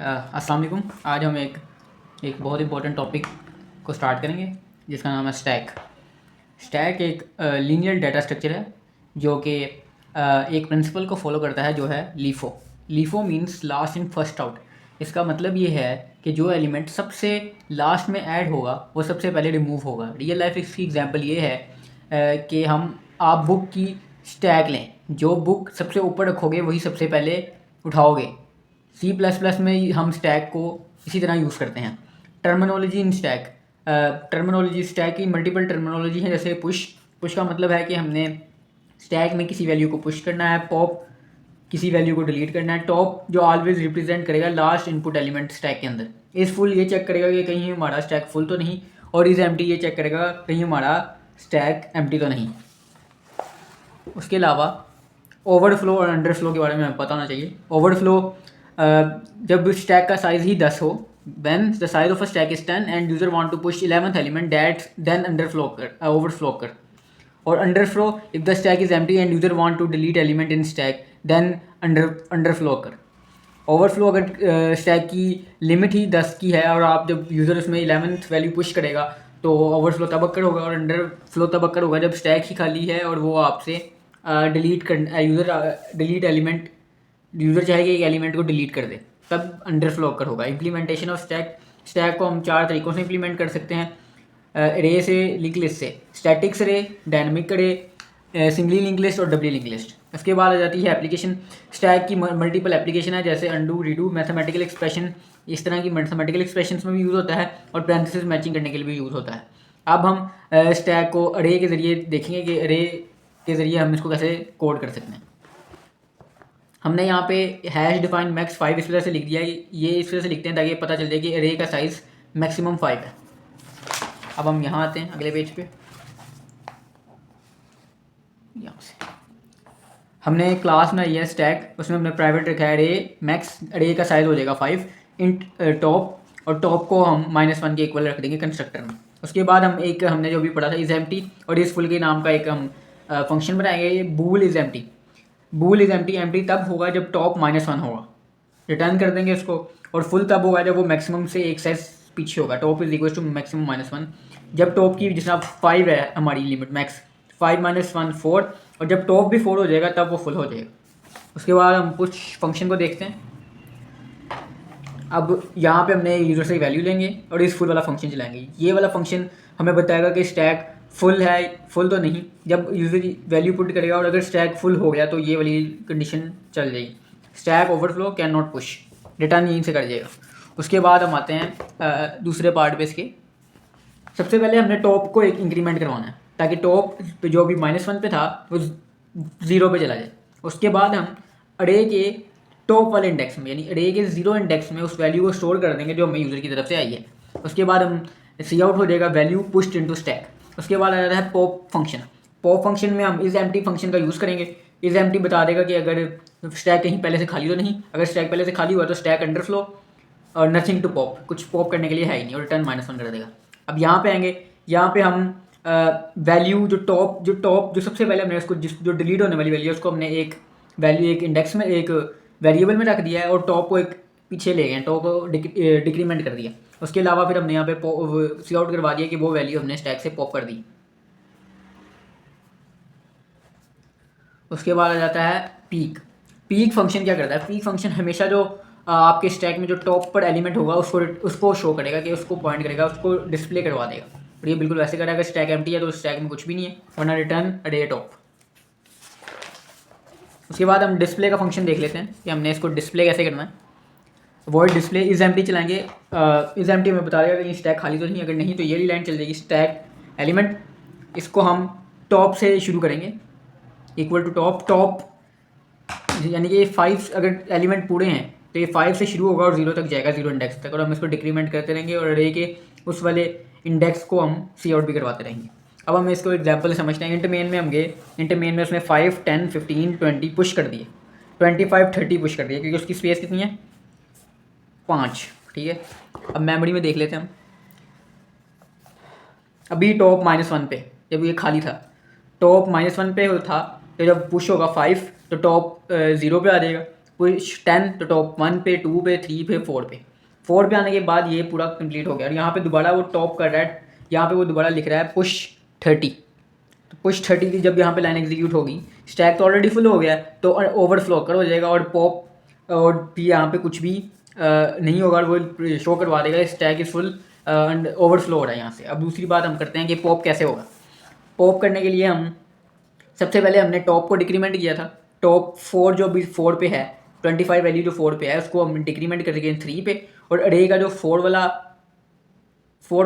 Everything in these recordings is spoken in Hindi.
अस्सलाम वालेकुम। आज हम एक बहुत इंपॉर्टेंट टॉपिक को स्टार्ट करेंगे जिसका नाम है स्टैक। स्टैक एक लीनियर डाटा स्ट्रक्चर है जो कि एक प्रिंसिपल को फॉलो करता है जो है LIFO. LIFO means last in first out. इसका मतलब ये है कि जो एलिमेंट सबसे लास्ट में ऐड होगा वो सबसे पहले रिमूव होगा। रियल लाइफ इसकी एग्जांपल ये है कि आप बुक की स्टैक लें, जो बुक सबसे ऊपर रखोगे वही सबसे पहले उठाओगे। C++ में हम स्टैक को इसी तरह यूज़ करते हैं। टर्मिनोलॉजी इन स्टैक, टर्मिनोलॉजी स्टैक की मल्टीपल टर्मिनोलॉजी है। जैसे पुश का मतलब है कि हमने स्टैक में किसी वैल्यू को पुश करना है, पॉप किसी वैल्यू को डिलीट करना है, टॉप जो ऑलवेज रिप्रेजेंट करेगा लास्ट इनपुट एलिमेंट स्टैक के अंदर। इस फुल ये चेक करेगा कि कहीं हमारा स्टैक फुल तो नहीं, और इस एम्प्टी ये चेक करेगा कहीं हमारा स्टैक एम्प्टी तो नहीं। उसके अलावा ओवरफ्लो और अंडरफ्लो के बारे में हमें पता होना चाहिए। ओवरफ्लो जब स्टैक का साइज ही 10 हो, when the size of a stack is 10 and user want to push 11th element that then overflow कर। और underflow if the stack is empty and user want to delete element in stack then underflow कर। ओवरफ्लो अगर स्टैक की लिमिट ही 10 की है और आप जब यूज़र उसमें 11th वैल्यू पुश करेगा तो ओवरफ्लो तब अक्कर होगा, और अंडरफ्लो तब अक्कर होगा जब स्टैक ही खाली है और वो आपसे डिलीट कर डिलीट एलिमेंट यूज़र चाहे कि एक एलिमेंट को डिलीट कर दे, तब अंडरफ्लो अक्कर होगा। इम्प्लीमेंटेशन ऑफ स्टैक को हम 4 तरीक़ों से इम्प्लीमेंट कर सकते हैं। रे से, लिंक लिस्ट से, स्टैटिक्स रे, डायनामिक रे, सिंगली लिंक लिस्ट और डबली लिंक लिस्ट। उसके बाद आ जाती है एप्लीकेशन। स्टैक की मल्टीपल एप्लीकेशन है जैसे अंडू, रीडू, मैथमेटिकल एक्सप्रेशन। इस तरह की मैथमेटिकल एक्सप्रेशन में भी यूज़ होता है और पैरेंथेसिस मैचिंग करने के लिए भी यूज़ होता है। अब हम स्टैक को अरे के ज़रिए देखेंगे कि अरे के ज़रिए हम इसको कैसे कोड कर सकते हैं। हमने यहाँ पे हैश डिफाइन मैक्स 5 इस वजह से लिख दिया है, ये इस वजह से लिखते हैं ताकि पता चल जाए कि अरे का साइज़ मैक्सिमम 5 है। अब हम यहाँ आते हैं अगले पेज पे। यहाँ से हमने क्लास बनाई है स्टैक, उसमें हमने प्राइवेट रखा है अरे मैक्स। अरे का साइज़ हो जाएगा 5 इंट टॉप, और टॉप को हम -1 के इक्वल रख देंगे कंस्ट्रक्टर में। उसके बाद हमने जो भी पढ़ा था इज एम्प्टी, और इस फुल के नाम का एक हम फंक्शन बनाएंगे, ये bool is empty. Bool is empty empty तब होगा जब टॉप -1 होगा, रिटर्न कर देंगे उसको। और फुल तब होगा जब वो मैक्सिमम से एक साइज पीछे होगा, top is equal to maximum -1। जब टॉप की जैसे 5 है हमारी लिमिट मैक्स, 5 - 1 4, और जब टॉप भी 4 हो जाएगा तब वो फुल हो जाएगा। उसके बाद हम पुश फंक्शन को देखते हैं। अब यहाँ पे हमने यूज़र से वैल्यू लेंगे और इस फुल वाला फंक्शन चलाएंगे। ये वाला फंक्शन हमें बताएगा कि स्टैक फुल है, फुल तो नहीं। जब यूज़र वैल्यू पुट करेगा और अगर स्टैक फुल हो गया तो ये वाली कंडीशन चल जाएगी, stack overflow can not push, return यहीं से कर जाएगा। उसके बाद हम आते हैं दूसरे पार्ट पे इसके। सबसे पहले हमने टॉप को एक इंक्रीमेंट करवाना है ताकि टॉप जो अभी -1 पे था वो 0 पे चला जाए। उसके बाद हम अरे के टॉप वाले इंडेक्स में, यानी अरे के 0 इंडेक्स में उस वैल्यू को स्टोर कर देंगे जो हमें यूज़र की तरफ से आई है। उसके बाद हम सी आउट हो जाएगा वैल्यू पुश्ड इनटू स्टैक। उसके बाद आ जाता है पॉप फंक्शन। पॉप फंक्शन में हम इस एम्प्टी फंक्शन का यूज़ करेंगे। इस एम्प्टी बता देगा कि अगर स्टैक कहीं पहले से खाली तो नहीं, अगर स्टैक पहले से खाली हुआ तो स्टैक अंडरफ्लो और नथिंग टू पॉप, कुछ पॉप करने के लिए है ही नहीं, और रिटर्न -1 कर देगा। अब यहाँ पे आएंगे, यहाँ पे हम वैल्यू जो टॉप जो सबसे पहले हमने उसको जो डिलीट होने वाली वैल्यू है उसको हमने एक वैल्यू एक इंडेक्स में एक वेरिएबल में रख दिया है, और टॉप को एक पीछे ले गए, टॉप को डिक्रीमेंट कर दिया। उसके अलावा फिर हमने यहाँ पे सी आउट करवा दिया कि वो वैल्यू हमने स्टैक से पॉप कर दी। उसके बाद आ जाता है पीक। पीक फंक्शन क्या करता है? पीक फंक्शन हमेशा जो आपके स्टैक में जो टॉप पर एलिमेंट होगा उसको शो करेगा, कि उसको पॉइंट करेगा, उसको डिस्प्ले करवा देगा। और ये बिल्कुल वैसे करेगा, अगर स्टैक एम्प्टी है तो स्टैक में कुछ भी नहीं है, वरना रिटर्न अरे टॉप। उसके बाद हम डिस्प्ले का फंक्शन देख लेते हैं कि हमने इसको डिस्प्ले कैसे करना है। वॉइड डिस्प्ले इज एम्प्टी चलाएंगे। इज एम्प्टी में बता देगा कि स्टैक खाली तो नहीं, अगर नहीं तो ये लाइन चल जाएगी स्टैक एलिमेंट। इसको हम टॉप से शुरू करेंगे, इक्वल टू टॉप, यानी कि 5 अगर एलिमेंट पूरे हैं तो ये 5 से शुरू होगा और 0 तक जाएगा, 0 इंडेक्स तक, और हम इसको डिक्रीमेंट करते रहेंगे और अरे के उस वाले इंडेक्स को हम सी आउट भी करवाते रहेंगे। अब हम इसको एग्जांपल समझते हैं। इंट मेन में हम गए, इंट मेन में उसने 5 10 15 20 पुश कर दिए, 25 30 पुश कर दिए, क्योंकि उसकी स्पेस कितनी है 5, ठीक है। अब मेमोरी में देख लेते हैं हम। अभी टॉप -1 पे जब ये खाली था, टॉप -1 पे था, तो जब पुश होगा 5 तो टॉप 0 पे आ जाएगा। पुश 10 तो टॉप 1 पे, 2 पे, 3 पे, 4 पे आने के बाद ये पूरा कंप्लीट हो गया। और यहाँ पे दोबारा वो टॉप कर रहा है, यहाँ पे वो दोबारा लिख रहा है पुश 30। तो पुश 30 की जब यहाँ पे लाइन एग्जीक्यूट होगी, स्टैक तो ऑलरेडी फुल हो गया है तो ओवरफ्लो कर हो जाएगा और पॉप और भी यहाँ पे कुछ भी नहीं होगा और वो शो करवा देगा stack is full and overflow हो रहा है यहाँ से। अब दूसरी बात हम करते हैं कि पॉप कैसे होगा। पॉप करने के लिए हम सबसे पहले हमने टॉप को डिक्रीमेंट किया था। टॉप 4 जो भी 4 पे है, 25 वैल्यू जो 4 पे है उसको हम डिक्रीमेंट करके 3 पे, और अरे का जो 4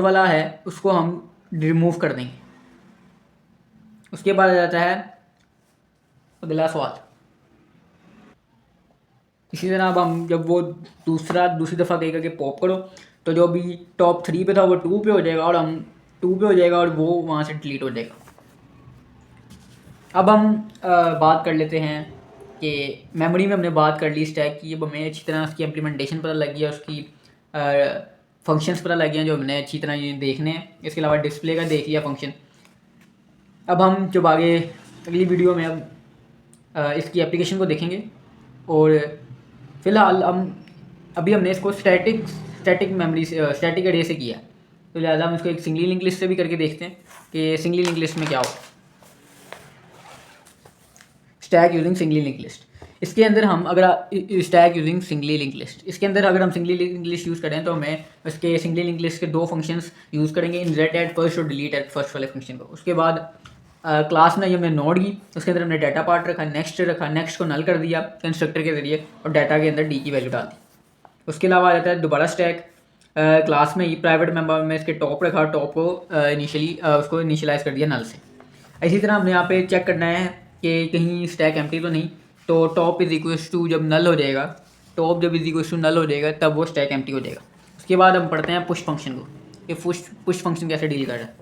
वाला है उसको हम रिमूव कर देंगे। उसके बाद आ जाता है अगला सवाल। इसी तरह अब हम जब वो दूसरी दफ़ा कहेगा कि पॉप करो तो जो भी टॉप 3 पे था वो 2 पे हो जाएगा और हम 2 पे हो जाएगा और वो वहाँ से डिलीट हो जाएगा। अब हम बात कर लेते हैं कि मेमोरी में हमने बात कर ली स्टैक की। अब हमें अच्छी तरह उसकी इम्प्लीमेंटेशन पता लग गया, उसकी फंक्शंस पता लग गए जो हमने अच्छी तरह ये देखने हैं। इसके अलावा डिस्प्ले का देख लिया फंक्शन। अब हम जब आगे अगली वीडियो में अब इसकी एप्लीकेशन को देखेंगे और फ़िलहाल अभी हमने इसको स्टैटिक मेमोरी से स्टैटिक एरे से किया, तो लिहाजा हम इसको एक सिंगली लिंक लिस्ट से भी करके देखते हैं कि सिंगली लिंक लिस्ट में क्या हो। Stack using singly link list, इसके अंदर हम अगर stack using singly link list, इसके अंदर अगर हम सिंगली लिंक लिस्ट यूज़ करें तो हमें उसके सिंगली लिंक लिस्ट के 2 फंक्शंस यूज़ करेंगे, इंसर्ट एट फर्स्ट और डिलीट एट फर्स्ट वाले फंक्शन को। उसके बाद क्लास में हमने नोड की, उसके अंदर हमने डाटा पार्ट रखा, नेक्स्ट को नल कर दिया कंस्ट्रक्टर के जरिए और डाटा के अंदर डी की वैल्यू डाल दी। उसके अलावा आ जाता है दोबारा स्टैक, क्लास में ही प्राइवेट मेंबर में इसके टॉप रखा, टॉप को उसको इनिशियलाइज कर दिया नल से। इसी तरह हमने यहाँ पे चेक करना है कि कहीं स्टैक एम्प्टी तो नहीं, तो टॉप इज इक्वल्स टू जब नल हो जाएगा, टॉप जब इज इक्वल्स टू नल हो जाएगा तब वो स्टैक एम्प्टी हो जाएगा। उसके बाद हम पढ़ते हैं पुश फंक्शन को, कि पुश फंक्शन कैसे डील कर रहा है।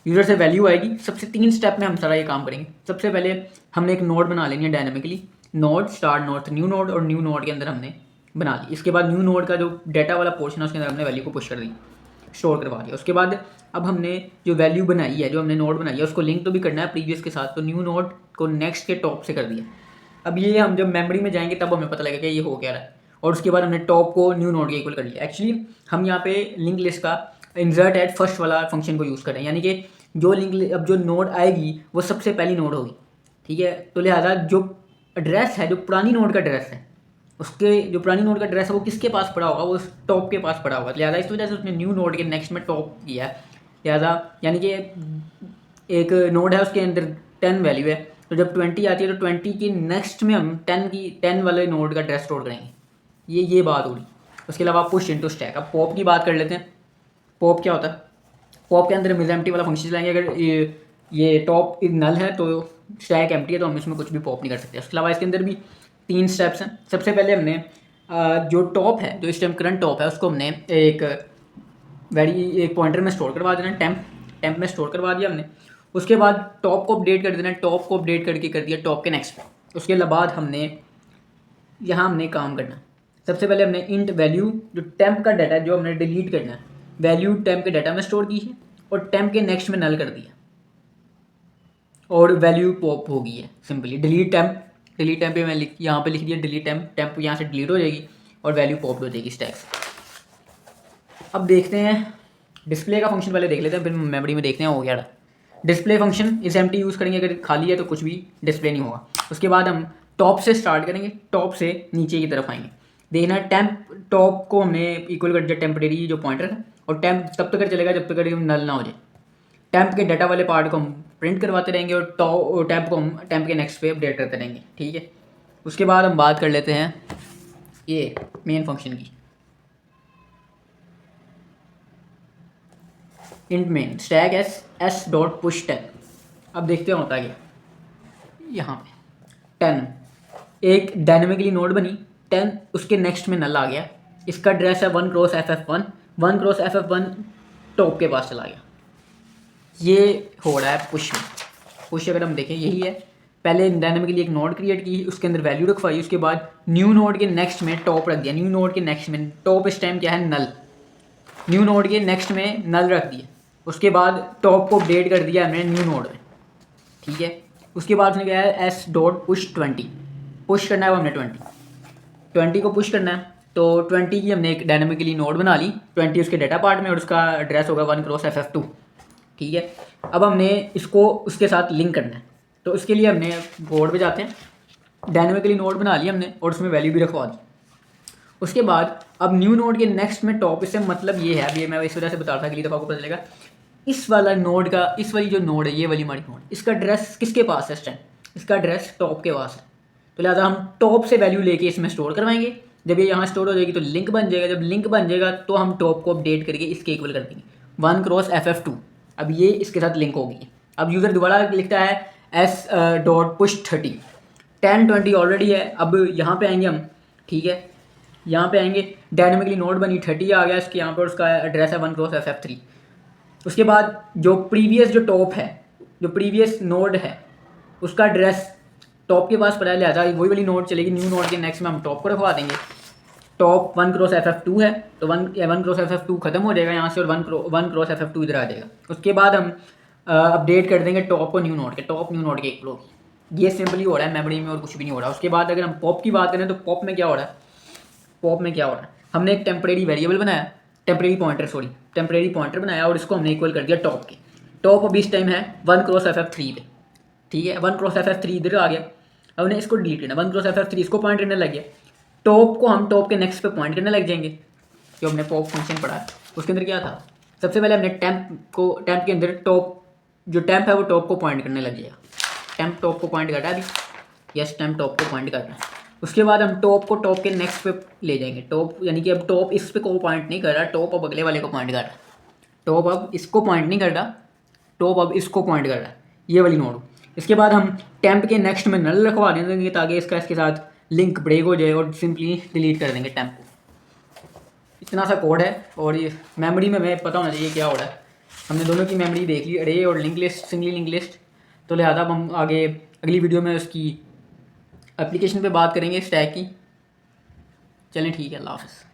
यूज़र से वैल्यू आएगी, सबसे 3 स्टेप में हम सारा ये काम करेंगे। सबसे पहले हमने एक नोड बना लेनी है dynamically, node start node new node, और न्यू नोड के अंदर हमने बना ली। इसके बाद न्यू नोड का जो डाटा वाला पोर्शन है उसके अंदर हमने वैल्यू को पुश कर दी, स्टोर करवा दिया। उसके बाद अब हमने जो वैल्यू बनाई है, जो हमने नोड बनाई है, उसको लिंक तो भी करना है प्रीवियस के साथ, तो न्यू नोड को नेक्स्ट के टॉप से कर दिया। अब ये हम जब मेमोरी में जाएंगे तब हमें पता लगेगा कि ये हो क्या रहा है। और उसके बाद हमने टॉप को न्यू नोड के इक्वल कर लिया। एक्चुअली हम यहाँ पे लिंक लिस्ट का इंसर्ट एट फर्स्ट वाला फंक्शन को यूज़ करें, यानी कि जो लिंक अब जो नोड आएगी वो सबसे पहली नोड होगी, ठीक है। तो लिहाजा जो एड्रेस है, जो पुरानी नोड का एड्रेस है, उसके जो पुरानी नोड का एड्रेस है वो किसके पास पड़ा होगा, वो टॉप के पास पड़ा होगा। लिहाजा इस वजह से उसने न्यू नोड के नेक्स्ट में टॉप किया है। लिहाजा यानी कि एक नोड है उसके अंदर 10 वैल्यू है, तो जब 20 आती है तो 20 की नेक्स्ट में हम 10 वाले नोड का एड्रेस स्टोर करेंगे। ये बात हो रही। उसके अलावा पुश इनटू स्टैक। अब पॉप की बात कर लेते हैं। पॉप क्या होता है? पॉप के अंदर हम एम्प्टी वाला फंक्शन चलाएंगे। अगर ये टॉप नल है तो स्टैक एम्प्टी है तो हम इसमें कुछ भी पॉप नहीं कर सकते। उसके अलावा इसके अंदर भी 3 स्टेप्स हैं। सबसे पहले हमने जो टॉप है, जो इस टाइम करंट टॉप है, उसको हमने एक पॉइंटर में स्टोर करवा देना, टेम्प में स्टोर करवा दिया हमने। उसके बाद टॉप को अपडेट कर देना, टॉप को अपडेट करके कर दिया टॉप के नेक्स्ट पे। उसके बाद हमने काम करना। सबसे पहले हमने इंट वैल्यू, जो टेम्प का डाटा है जो हमने डिलीट करना है, वैल्यू टेम्प के डाटा में स्टोर की है और टेम्प के नेक्स्ट में नल कर दिया और वैल्यू पॉप हो गई है सिंपली। डिलीट टेम्प पे मैं यहाँ पे लिख दिया डिलीट टेम्प यहाँ से डिलीट हो जाएगी और वैल्यू पॉप हो जाएगी स्टैक से। अब देखते हैं डिस्प्ले का फंक्शन, पहले देख लेते हैं फिर मेमोरी में देखते हैं हो गया। डिस्प्ले फंक्शन इस एम्प्टी यूज़ करेंगे, अगर खाली है तो कुछ भी डिस्प्ले नहीं होगा। उसके बाद हम टॉप से स्टार्ट करेंगे, टॉप से नीचे की तरफ आएंगे। देखना टेम्प टॉप को हमने इक्वल कर दिया टेम्परेरी जो पॉइंटर है, और टेम्प तब तक चलेगा जब तक नल ना हो जाए। टेम्प के डाटा वाले पार्ट को हम प्रिंट करवाते रहेंगे और टेम्प को हम टेम्प के नेक्स्ट पे अपडेट करते रहेंगे, ठीक है। उसके बाद हम बात कर लेते हैं ये मेन फंक्शन की। Int main stack S dot push 10। अब देखते हैं होता क्या। यहाँ पे 10 एक डायनेमिकली नोड बनी, 10 उसके नेक्स्ट में नल आ गया। इसका एड्रेस है 1 cross FF1, 1 cross FF1 top के पास चला गया। ये हो रहा है पुश में। पुश अगर हम देखें यही है, पहले डायनेमिकली एक नोड क्रिएट की, उसके अंदर वैल्यू रखवाई, उसके बाद न्यू नोड के नेक्स्ट में टॉप रख दिया। न्यू नोड के नेक्स्ट में टॉप इस टाइम क्या है, नल। न्यू नोड के नेक्स्ट में नल रख दिया। उसके बाद टॉप को अपडेट कर दिया हमने न्यू नोड में, ठीक है। उसके बाद उसने क्या है एस डॉट पुश 20, पुश करना है वो हमने 20। 20 को पुश करना है, तो 20 की हमने एक डायनामिकली नोड बना ली, 20 उसके डाटा पार्ट में और उसका एड्रेस होगा 1x FF2। ठीक है, अब हमने इसको उसके साथ लिंक करना है, तो उसके लिए हमने बोर्ड पे जाते हैं, डायनामिकली नोड बना लिया हमने और उसमें वैल्यू भी रखवा दी। उसके बाद अब न्यू नोड के नेक्स्ट में टॉप, इससे मतलब ये है, अभी मैं इस वजह से बता रहा था, अगली दफ़ा को पता चलेगा, इस वाला नोड का, इस वाली जो नोड है, ये वाली हमारी नोड, इसका एड्रेस किसके पास है इस टाइम, इसका एड्रेस टॉप के पास है, तो लिहाजा हम टॉप से वैल्यू लेके इसमें स्टोर करवाएंगे। जब ये यहाँ स्टोर हो जाएगी तो लिंक बन जाएगा, जब लिंक बन जाएगा तो हम टॉप को अपडेट करके इसके इक्वल कर देंगे 1x FF2। अब ये इसके साथ लिंक होगी। अब यूज़र दोबारा लिखता है s.push30, 1020 ऑलरेडी है। अब यहाँ पे आएंगे हम, ठीक है, यहाँ पे आएंगे, डायनामिकली नोड बनी 30 आ गया इसके यहाँ पर, उसका एड्रेस है 1x FF3। उसके बाद जो प्रीवियस जो टॉप है, जो प्रीवियस नोड है, उसका एड्रेस टॉप के पास पड़ा है, लिहाजा वही वाली नोड चलेगी। न्यू नोड के नेक्स्ट में हम टॉप को रखवा देंगे। टॉप 1x FF2 है, तो 1x FF2 खत्म हो जाएगा यहाँ से और 1x FF2 इधर आ जाएगा। उसके बाद हम अपडेट कर देंगे टॉप को न्यू नोड के, टॉप न्यू नोड के इक्वल होगी। ये सिंपली हो रहा है मेमोरी में और कुछ भी नहीं हो रहा। उसके बाद अगर हम पॉप की बात करें तो पॉप में क्या हो रहा है, पॉप में क्या हो रहा है, हमने एक टेम्परेरी वेरिएबल बनाया, टेम्परेरी पॉइंटर बनाया और इसको हमने इक्वल कर दिया टॉप के। टॉप अभी इस टाइम है 1x FF3 पे, ठीक है, 1x FF3 इधर आ गया। अब उन्हें इसको डिलीट करना, 1x FF3 इसको पॉइंट करने लग गया, टॉप को हम टॉप के नेक्स्ट पे पॉइंट करने लग जाएंगे। जो हमने पॉप फंक्शन पढ़ा है उसके अंदर क्या था, सबसे पहले हमने टेम्प के अंदर टॉप, जो टेम्प है वो टॉप को पॉइंट करने लग जाएगा। टेम्प टॉप को पॉइंट कर रहा है अभी, यस टेम्प टॉप को पॉइंट कर रहा है। उसके बाद हम टॉप को टॉप के नेक्स्ट पे ले जाएंगे, टॉप यानी कि अब टॉप इस पे को पॉइंट नहीं कर रहा, टॉप अब अगले वाले को पॉइंट कर रहा है। टॉप अब इसको पॉइंट नहीं कर रहा, टॉप अब इसको पॉइंट कर रहा है, ये वाली नोड। इसके बाद हम टेम्प के नेक्स्ट में नल रखवा देंगे ताकि इसका इसके साथ लिंक ब्रेक हो जाए और सिंपली डिलीट कर देंगे टेम्प को। इतना सा कोड है और ये मेमोरी में हमें पता होना चाहिए क्या हो रहा है। हमने दोनों की मेमोरी देख ली, अरे और link list, singly link list, तो लिहाजा हम आगे अगली वीडियो में उसकी एप्लीकेशन पे बात करेंगे स्टैक की। चलें ठीक है, अल्लाह हाफ़िज़।